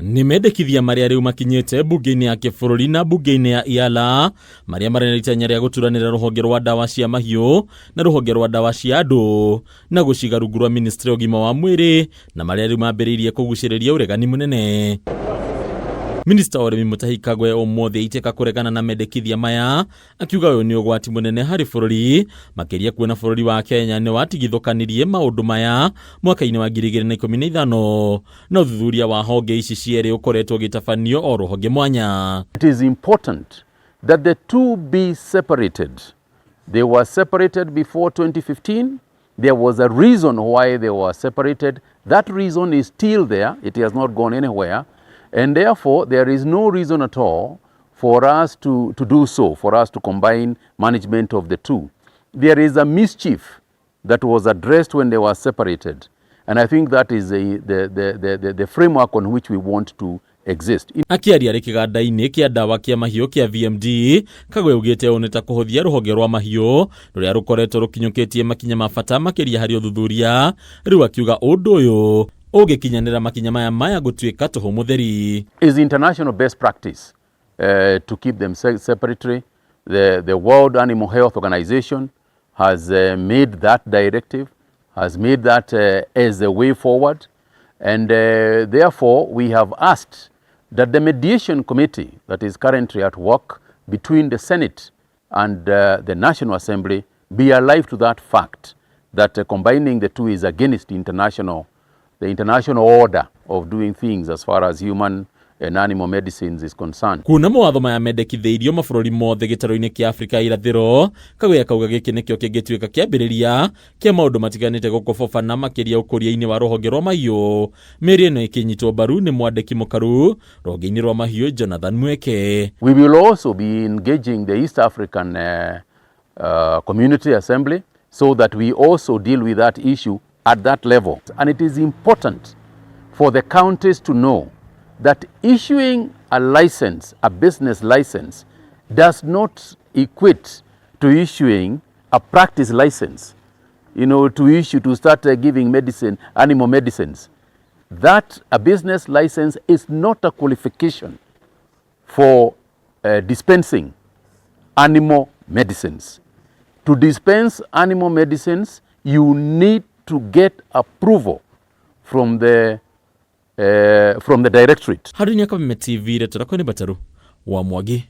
ni mendekithia maria riu makinyete bunge-ini ya kibũrũri na bunge-ini ya EALA maria marĩ itanya rĩa gũturanĩra rũhonge rwa ndawa cia mahiũ na rũhonge rwa ndawa cia andũ na gũciga rungu rwa ministry ya ũgima wa mwĩrĩ na maria riu mambĩrĩirie kũgucĩrĩria ũregani mũnene. Minista wa ũrĩmi MUTAHI Kagwe ũmũthĩ aitĩka kũregana na mendekithia maya, akiuga ũyũ nĩ ũgwati mũnene harĩ bũrũri, makĩria kuona bũrũri wa Kenya nĩ watigithũkanirie maũndũ maya mwaka-inĩ wa 2015 na ũthuthuria wa honge ici cierĩ ũkoretwo gĩtabanio o rũhonge mwanya. It is important that the two be separated. They were separated before 2015. There was a reason why they were separated. That reason is still there. It has not gone anywhere. And therefore, there is no reason at all for us to do so, for us to combine management of the two. There is a mischief that was addressed when they were separated. And I think that is the framework on which we want to exist. Akiaria rĩ kĩganda-inĩ kĩa ndawa kĩa mahiũ kĩa VMD, Kagwe ugĩte ũũ nĩ ta kũhũthia rũhonge rwa mahiũ rũrĩa rũkoretwo rũkinyũkĩtie makinya ma bata makĩria harĩ ũthuthuria, rĩu akiuga ũndũ ũyũ ũgĩkinyanĩra makinya maya gũtuĩka tũhũ mũtheri. Is international best practice to keep them separately. The World Animal Health Organization has made that directive, has made that as a way forward, and therefore we have asked that the mediation committee that is currently at work between the Senate and the National Assembly be alive to that fact that combining the two is against the international order of doing things as far as human and animal medicines is concerned. Kuna mawatho maya mendekithĩirio mabũrũri mothe gĩtarũ-inĩ kĩa Afrika irathĩro, Kagwe akauga gĩkĩ nĩkĩo kĩngĩtuĩka kĩambĩrĩria kĩa maũndũ matiganĩte gũkũbobana makĩria ũkũria-inĩ wa rũhonge rwa mahiũ. Mĩario ĩno ĩkĩnyitwo mbaru nĩ mwandĩki mũkaru rũhonge-inĩ rwa mahiũ Jonathan Mweke. We will also be engaging the East African Community Assembly so that we also deal with that issue at that level. And it is important for the counties to know that issuing a license, a business license, does not equate to issuing a practice license, to start giving medicine, animal medicines. That a business license is not a qualification for dispensing animal medicines. To dispense animal medicines, you need to get approval from the directorate. Hadunia kama TV retora kwa ni bataru wa mwagi.